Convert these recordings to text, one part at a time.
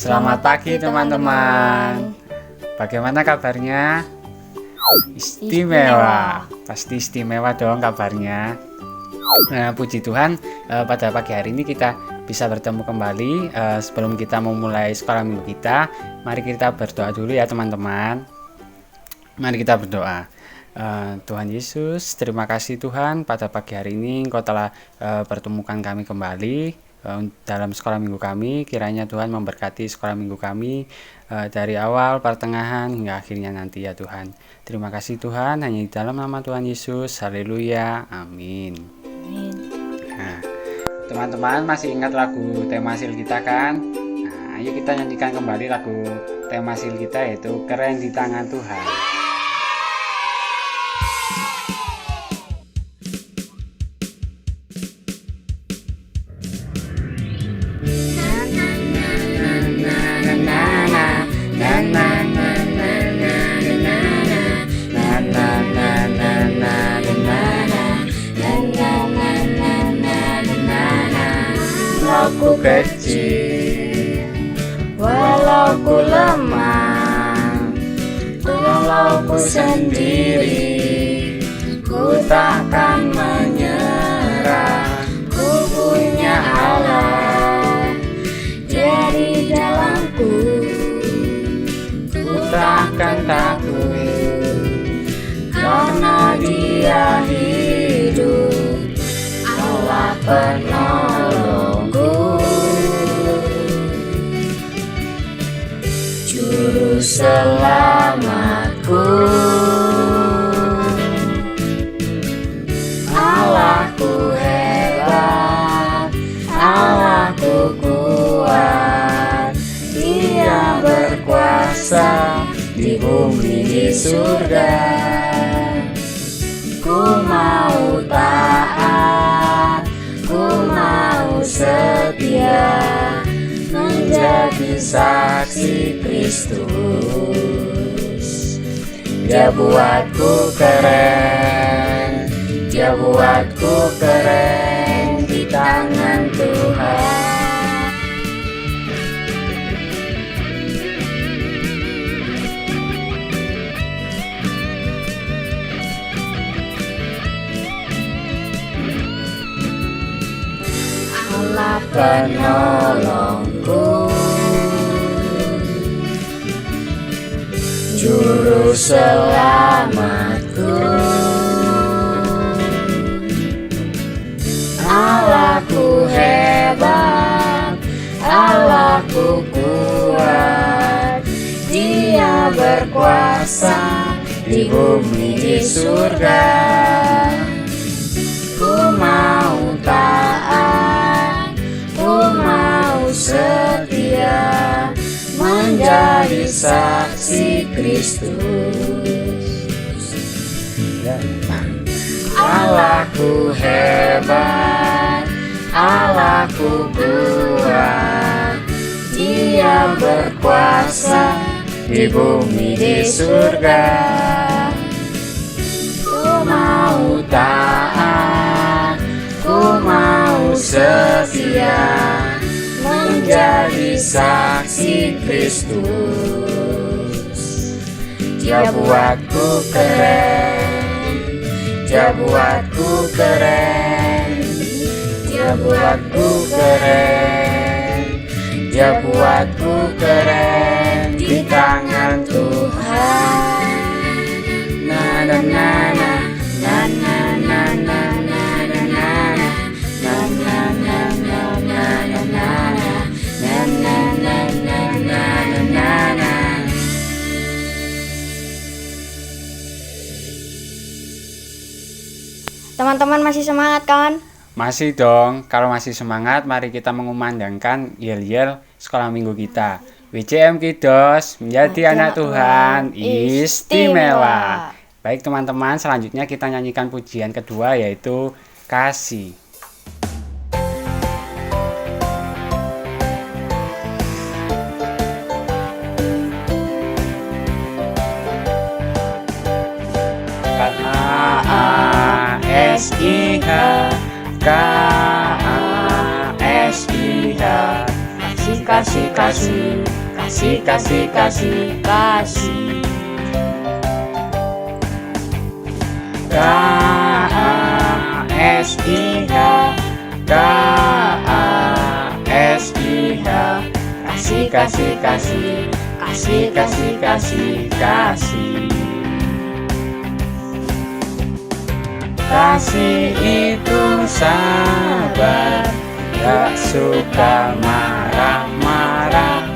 Selamat pagi teman-teman. Bagaimana kabarnya? Istimewa. Pasti istimewa dong kabarnya. Nah, puji Tuhan, pada pagi hari ini kita bisa bertemu kembali. Sebelum kita memulai sekolah minggu kita, mari kita berdoa dulu ya teman-teman. Mari kita berdoa. Tuhan Yesus, terima kasih Tuhan, pada pagi hari ini Engkau telah pertemukan kami kembali dalam sekolah minggu kami. Kiranya Tuhan memberkati sekolah minggu kami dari awal, pertengahan, hingga akhirnya nanti ya Tuhan. Terima kasih Tuhan, hanya di dalam nama Tuhan Yesus. Haleluya, amin. Nah, teman-teman masih ingat lagu tema sil kita kan? Nah, ayo kita nyanyikan kembali lagu tema sil kita, yaitu Keren di Tangan Tuhan. Aku kecil, walau ku lemah, walau ku sendiri, ku takkan menyerah. Ku punya Allah, jadi dalamku, ku takkan takut, karena Dia hidup, Allah penolongku, juru selamatku. Allahku hebat, Allahku kuat, Dia berkuasa di bumi di surga. Ku mau taat, ku mau setia, menjadi saksi Kristus. Dia buatku keren, Dia buatku keren di tangan Tuhan. Allah penolongku, juru selamatku. Allahku hebat, Allahku kuat, Dia berkuasa di bumi di surga. Ku mau taat, ku mau setia, menjadi saksi Kristus. Allahku hebat, Allahku kuat, Dia berkuasa di bumi di surga. Ku mau taat, ku mau setia, menjadi saksi Kristus. Dia buatku keren, Dia buatku keren, Dia buatku keren, Dia buatku keren di tangan Tuhan. Na na na na na na na na na na na na na na na na na. Teman-teman masih semangat kan? Masih dong. Kalau masih semangat, mari kita mengumandangkan yel-yel sekolah minggu kita. WCM Kiddos, menjadi anak Tuhan istimewa. Baik teman-teman, selanjutnya kita nyanyikan pujian kedua, yaitu Kasih. K-A-S-I-H, K-A-S-I-H, kasih, kasih, kasih, kasih, kasih, kasih. K-A-S-I-H, K-A-S-I-H, kasih, kasih, kasih, kasih, kasih, kasih, kasih. Kasih itu sabar, gak suka marah-marah,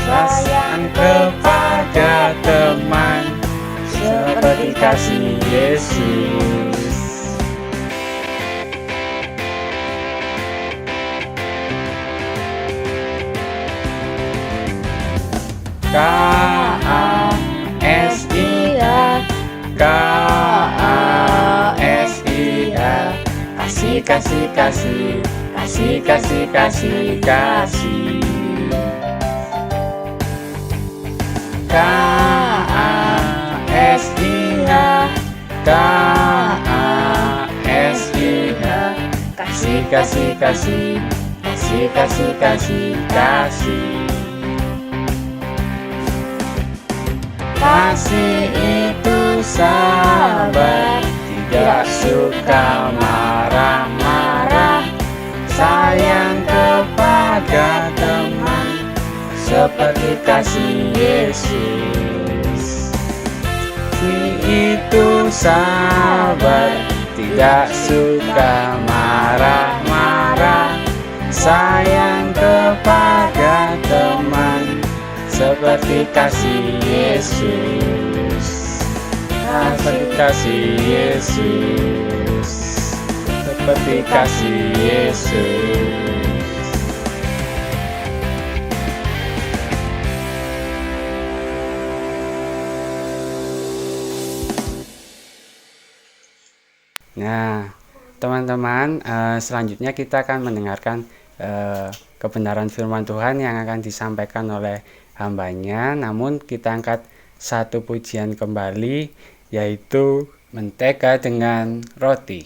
sayang kepada teman, seperti kasih Yesus. K-A-S-I-H, K-A-S-I-H, kasih, kasih, kasih, kasih, kasih, kasih, kasih. K-A-S-I-H, K-A-S-I-H, kasih, kasih, kasih, kasih, kasih, kasih, kasih. Kasih itu sabar, tidak suka marah-marah, sayang kepada teman, seperti kasih Yesus. Kasih itu sabar, tidak suka marah-marah, sayang kepada teman, seperti kasih Yesus. Seperti kasih Yesus, seperti kasih Yesus. Nah, teman-teman, selanjutnya kita akan mendengarkan kebenaran firman Tuhan yang akan disampaikan oleh hambanya. Namun kita angkat satu pujian kembali, yaitu mentega dengan roti.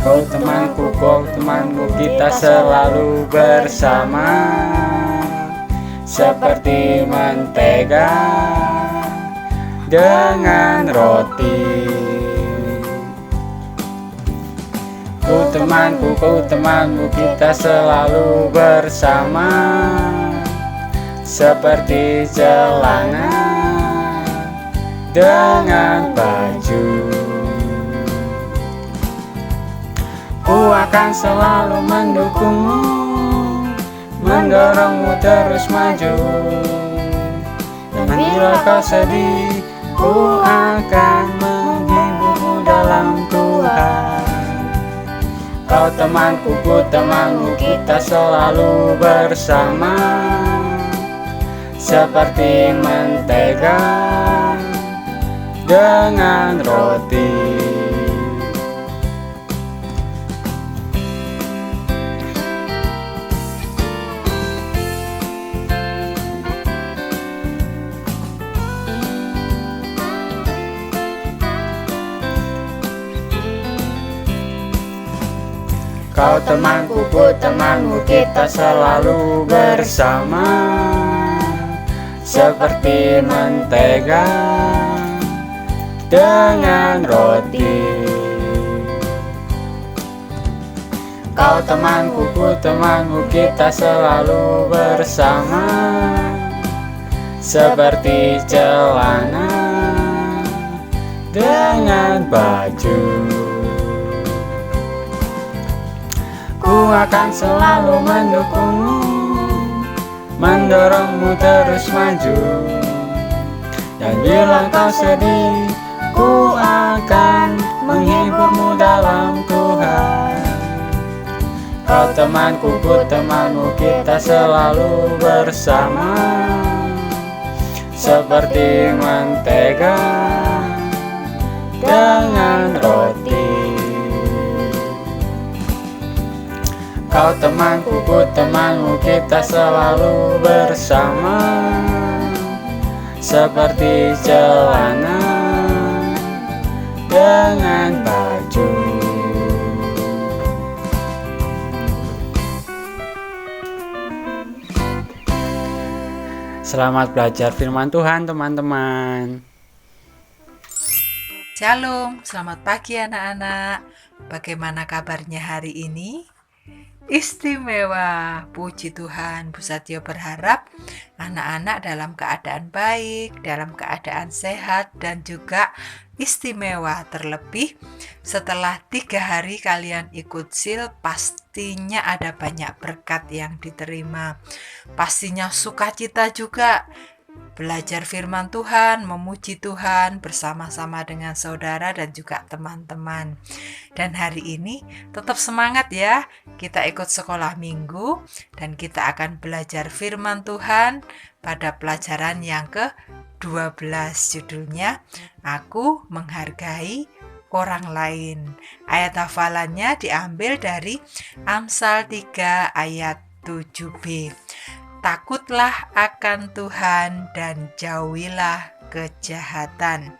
Kau temanku, kita selalu bersama, seperti mentega dengan roti. Ku temanku, kita selalu bersama, seperti celana dengan baju. Ku akan selalu mendukungmu, mendorongmu terus maju. Dan bila kau sedih, ku akan menghiburmu dalam Tuhan. Kau temanku, ku temanmu, kita selalu bersama, seperti mentega dengan roti. Kau temanku, ku temanmu, kita selalu bersama, seperti mentega dengan roti. Kau temanku, ku temanmu, kita selalu bersama, seperti celana dengan baju. Ku akan selalu mendukungmu, mendorongmu terus maju. Dan bila kau sedih, ku akan menghiburmu dalam Tuhan. Kau temanku, ku temanmu, kita selalu bersama, seperti mentega dengan roti. Kau temanku, ku temanmu, kita selalu bersama, seperti celana dengan baju. Selamat belajar firman Tuhan, teman-teman. Shalom, selamat pagi anak-anak. Bagaimana kabarnya hari ini? Istimewa, puji Tuhan. Bu Satyo berharap anak-anak dalam keadaan baik, dalam keadaan sehat, dan juga istimewa. Terlebih setelah 3 hari kalian ikut SIL, pastinya ada banyak berkat yang diterima. Pastinya sukacita juga belajar firman Tuhan, memuji Tuhan bersama-sama dengan saudara dan juga teman-teman. Dan hari ini tetap semangat ya, kita ikut sekolah minggu dan kita akan belajar firman Tuhan pada pelajaran yang ke-12. Judulnya, Aku Menghargai Orang Lain. Ayat hafalannya diambil dari Amsal 3 ayat 7b. Takutlah akan Tuhan dan jauhilah kejahatan.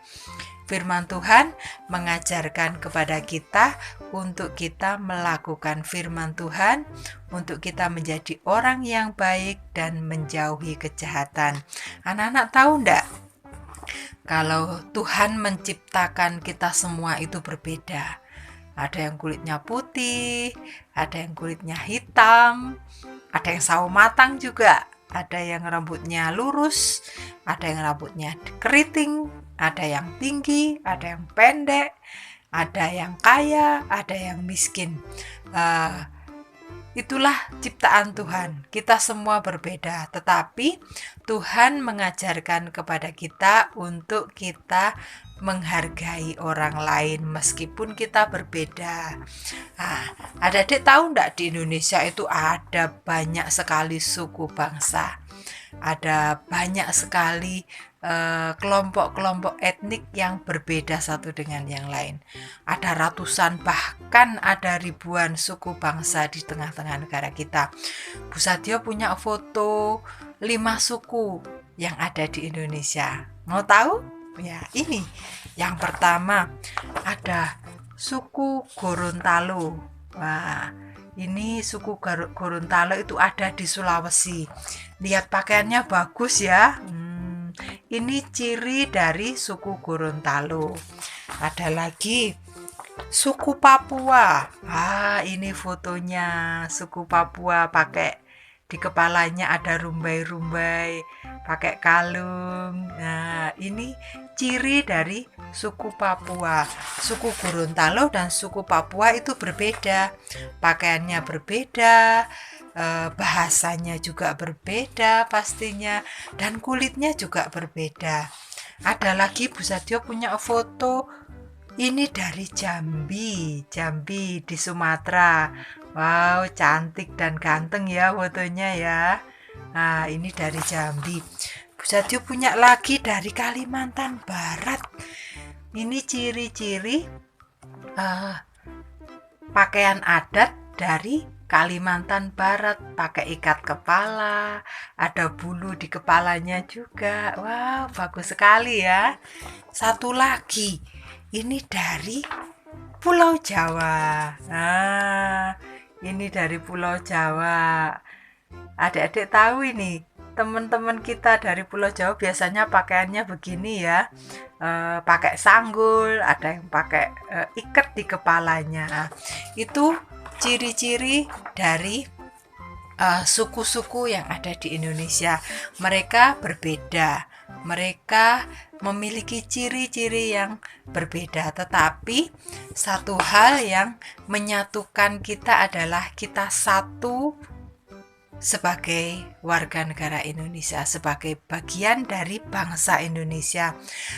Firman Tuhan mengajarkan kepada kita untuk kita melakukan firman Tuhan, untuk kita menjadi orang yang baik dan menjauhi kejahatan. Anak-anak tahu enggak? Kalau Tuhan menciptakan kita semua itu berbeda. Ada yang kulitnya putih, ada yang kulitnya hitam, ada yang sawo matang juga, ada yang rambutnya lurus, ada yang rambutnya keriting, ada yang tinggi, ada yang pendek, ada yang kaya, ada yang miskin. Itulah ciptaan Tuhan. Kita semua berbeda, tetapi Tuhan mengajarkan kepada kita untuk kita menghargai orang lain meskipun kita berbeda. Adik-adik tahu enggak, di Indonesia itu ada banyak sekali suku bangsa. Ada banyak sekali kelompok-kelompok etnik yang berbeda satu dengan yang lain. Ada ratusan, bahkan ada ribuan suku bangsa di tengah-tengah negara kita. Bu Satyo punya foto 5 suku yang ada di Indonesia. Mau tahu? Ya, ini. Yang pertama ada suku Gorontalo. Wah, ini suku Gorontalo itu ada di Sulawesi. Lihat pakaiannya bagus ya. Ini ciri dari suku Gorontalo. Ada lagi suku Papua. Ini fotonya suku Papua, pakai di kepalanya ada rumbai-rumbai, pakai kalung. Ini ciri dari suku Papua. Suku Gorontalo dan suku Papua itu berbeda. Pakaiannya berbeda, bahasanya juga berbeda pastinya, dan kulitnya juga berbeda. Ada lagi Bu Satyo punya foto ini dari Jambi di Sumatera. Wow, cantik dan ganteng ya fotonya ya. Ini dari Jambi. Bu Satyo punya lagi dari Kalimantan Barat. Ini ciri-ciri pakaian adat dari Kalimantan Barat, pakai ikat kepala, ada bulu di kepalanya juga. Wow, bagus sekali ya. Satu lagi, ini dari Pulau Jawa. Ini dari Pulau Jawa. Adik-adik tahu ini, teman-teman kita dari Pulau Jawa biasanya pakaiannya begini ya. Pakai sanggul, ada yang pakai ikat di kepalanya. Itu ciri-ciri dari suku-suku yang ada di Indonesia. Mereka berbeda. Mereka memiliki ciri-ciri yang berbeda, tetapi satu hal yang menyatukan kita adalah kita satu sebagai warga negara Indonesia, sebagai bagian dari bangsa Indonesia.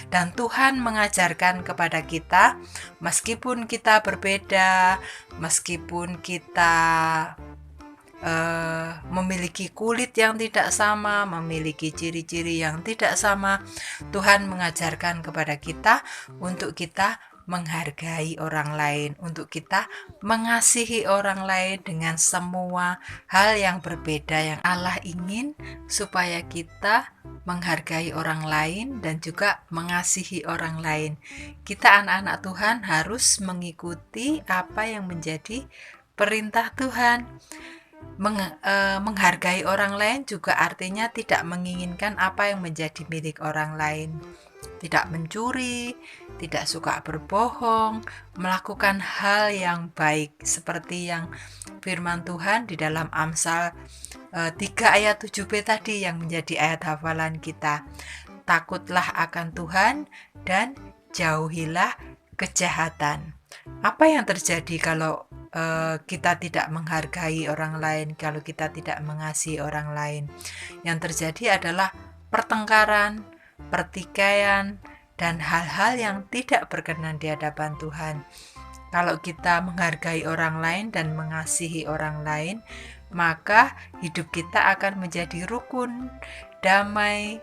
Dan Tuhan mengajarkan kepada kita, meskipun kita berbeda, meskipun kita memiliki kulit yang tidak sama, memiliki ciri-ciri yang tidak sama, Tuhan mengajarkan kepada kita untuk kita menghargai orang lain, untuk kita mengasihi orang lain dengan semua hal yang berbeda yang Allah ingin supaya kita menghargai orang lain dan juga mengasihi orang lain. Kita anak-anak Tuhan harus mengikuti apa yang menjadi perintah Tuhan. Menghargai orang lain juga artinya tidak menginginkan apa yang menjadi milik orang lain, tidak mencuri, tidak suka berbohong, melakukan hal yang baik seperti yang firman Tuhan di dalam Amsal 3 ayat 7b tadi yang menjadi ayat hafalan kita. Takutlah akan Tuhan dan jauhilah kejahatan. Apa yang terjadi kalau kita tidak menghargai orang lain, kalau kita tidak mengasihi orang lain? Yang terjadi adalah pertengkaran, pertikaian, dan hal-hal yang tidak berkenan di hadapan Tuhan. Kalau kita menghargai orang lain dan mengasihi orang lain, maka hidup kita akan menjadi rukun, damai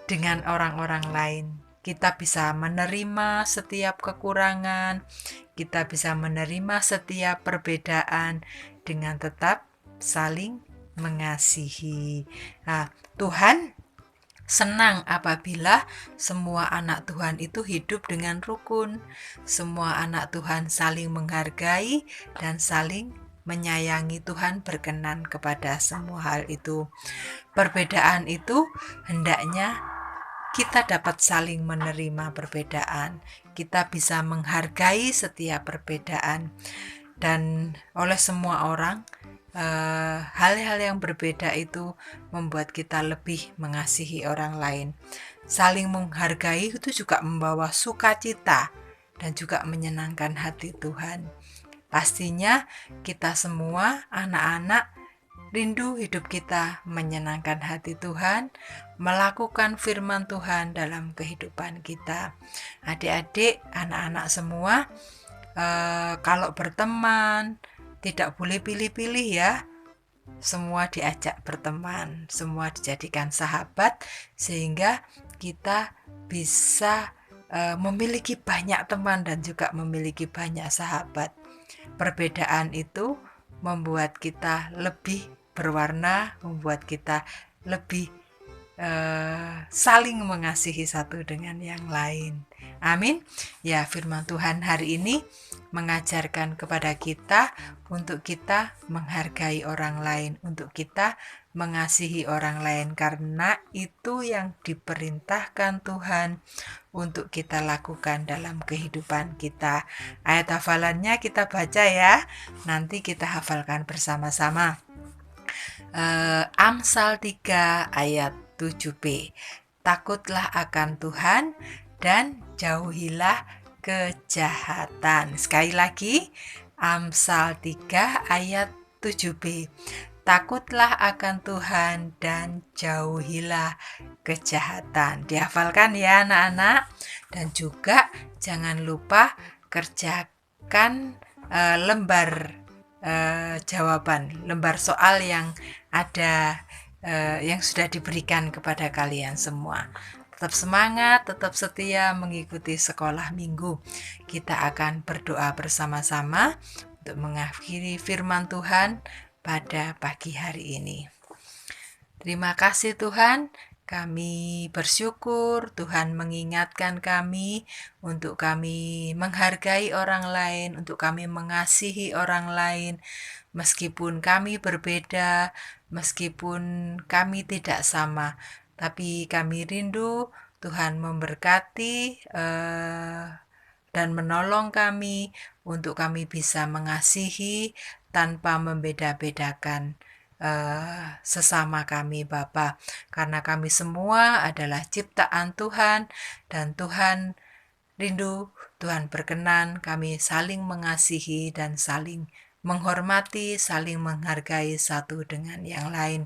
dengan orang-orang lain. Kita bisa menerima setiap kekurangan, kita bisa menerima setiap perbedaan dengan tetap saling mengasihi. Nah, Tuhan senang apabila semua anak Tuhan itu hidup dengan rukun. Semua anak Tuhan saling menghargai dan saling menyayangi. Tuhan berkenan kepada semua hal itu. Perbedaan itu hendaknya kita dapat saling menerima perbedaan. Kita bisa menghargai setiap perbedaan. Dan oleh semua orang, hal-hal yang berbeda itu membuat kita lebih mengasihi orang lain. Saling menghargai itu juga membawa sukacita dan juga menyenangkan hati Tuhan. Pastinya kita semua anak-anak rindu hidup kita menyenangkan hati Tuhan, melakukan firman Tuhan dalam kehidupan kita. Adik-adik, anak-anak semua, kalau berteman tidak boleh pilih-pilih ya. Semua diajak berteman, semua dijadikan sahabat, sehingga kita bisa memiliki banyak teman dan juga memiliki banyak sahabat. Perbedaan itu membuat kita lebih berwarna, membuat kita lebih saling mengasihi satu dengan yang lain. Amin. Ya, firman Tuhan hari ini mengajarkan kepada kita untuk kita menghargai orang lain, untuk kita mengasihi orang lain, karena itu yang diperintahkan Tuhan untuk kita lakukan dalam kehidupan kita. Ayat hafalannya kita baca ya, nanti kita hafalkan bersama-sama. Amsal 3 ayat 7b. Takutlah akan Tuhan dan jauhilah kejahatan. Sekali lagi, Amsal 3 ayat 7b. Takutlah akan Tuhan dan jauhilah kejahatan. Dihafalkan ya anak-anak. Dan juga jangan lupa kerjakan lembar jawaban, lembar soal yang ada yang sudah diberikan kepada kalian semua. Tetap semangat, tetap setia mengikuti sekolah minggu. Kita akan berdoa bersama-sama untuk mengakhiri firman Tuhan pada pagi hari ini. Terima kasih Tuhan, kami bersyukur Tuhan mengingatkan kami untuk kami menghargai orang lain, untuk kami mengasihi orang lain, meskipun kami berbeda, meskipun kami tidak sama, tapi kami rindu Tuhan memberkati dan menolong kami untuk kami bisa mengasihi tanpa membeda-bedakan sesama kami Bapa, karena kami semua adalah ciptaan Tuhan dan Tuhan rindu, Tuhan berkenan kami saling mengasihi dan saling menghormati, saling menghargai satu dengan yang lain.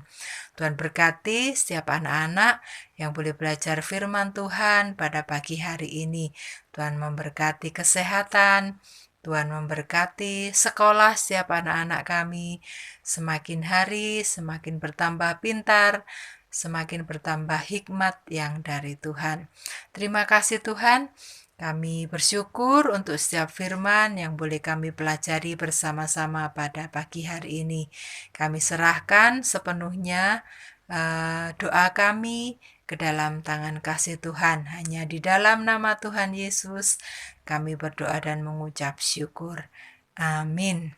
Tuhan berkati setiap anak-anak yang boleh belajar firman Tuhan pada pagi hari ini. Tuhan memberkati kesehatan, Tuhan memberkati sekolah setiap anak-anak kami, semakin hari semakin bertambah pintar, semakin bertambah hikmat yang dari Tuhan. Terima kasih Tuhan, Kami bersyukur untuk setiap firman yang boleh kami pelajari bersama-sama pada pagi hari ini. Kami serahkan sepenuhnya doa kami ke dalam tangan kasih Tuhan. Hanya di dalam nama Tuhan Yesus kami berdoa dan mengucap syukur. Amin.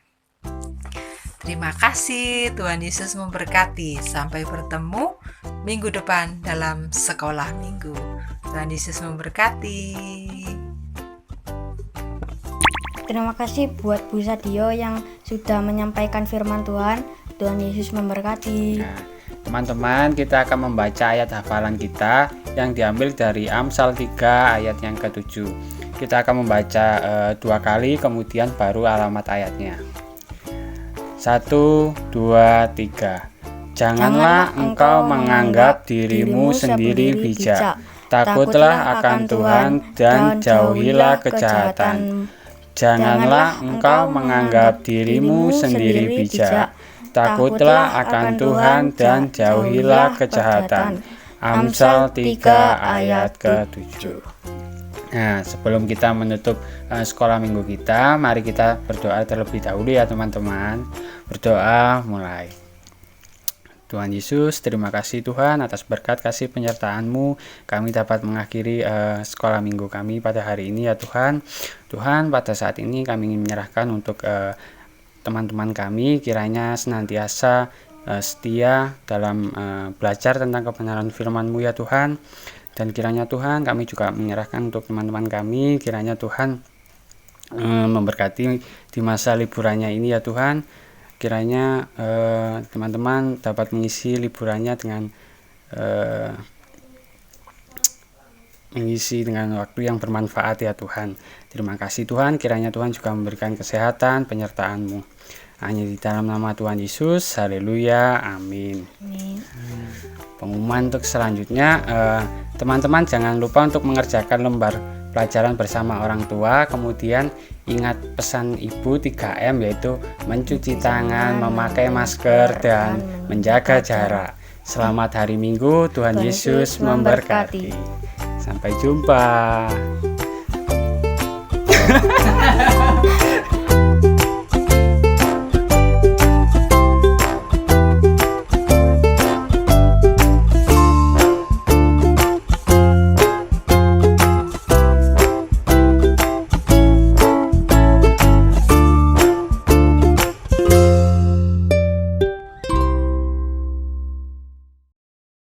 Terima kasih, Tuhan Yesus memberkati. Sampai bertemu minggu depan dalam sekolah minggu. Tuhan Yesus memberkati. Terima kasih buat Bu Sadio yang sudah menyampaikan firman Tuhan. Tuhan Yesus memberkati. Nah, teman-teman, kita akan membaca ayat hafalan kita yang diambil dari Amsal 3 ayat yang ke-7. Kita akan membaca 2 kali, kemudian baru alamat ayatnya. 1, 2, 3. Janganlah engkau menganggap dirimu sendiri bijak. Takutlah akan Tuhan dan jauhilah kejahatan. Janganlah engkau menganggap dirimu sendiri bijak. Takutlah akan Tuhan dan jauhilah kejahatan. Amsal 3 ayat ke-7. Nah, sebelum kita menutup sekolah minggu kita, mari kita berdoa terlebih dahulu ya teman-teman. Berdoa mulai. Tuhan Yesus, terima kasih Tuhan atas berkat kasih penyertaan-Mu. Kami dapat mengakhiri sekolah minggu kami pada hari ini ya Tuhan. Tuhan, pada saat ini kami ingin menyerahkan untuk teman-teman kami, kiranya senantiasa setia dalam belajar tentang kebenaran firman-Mu ya Tuhan. Dan kiranya Tuhan, kami juga menyerahkan untuk teman-teman kami, kiranya Tuhan memberkati di masa liburannya ini ya Tuhan. Kiranya teman-teman dapat mengisi liburannya dengan mengisi dengan waktu yang bermanfaat ya Tuhan. Terima kasih Tuhan, kiranya Tuhan juga memberikan kesehatan penyertaan-Mu. Hanya di dalam nama Tuhan Yesus, haleluya, amin. Pengumuman untuk selanjutnya, teman-teman jangan lupa untuk mengerjakan lembar pelajaran bersama orang tua. Kemudian ingat pesan Ibu 3M, yaitu mencuci tangan, memakai masker, dan menjaga jarak. Selamat hari Minggu, Tuhan Yesus memberkati. Sampai jumpa.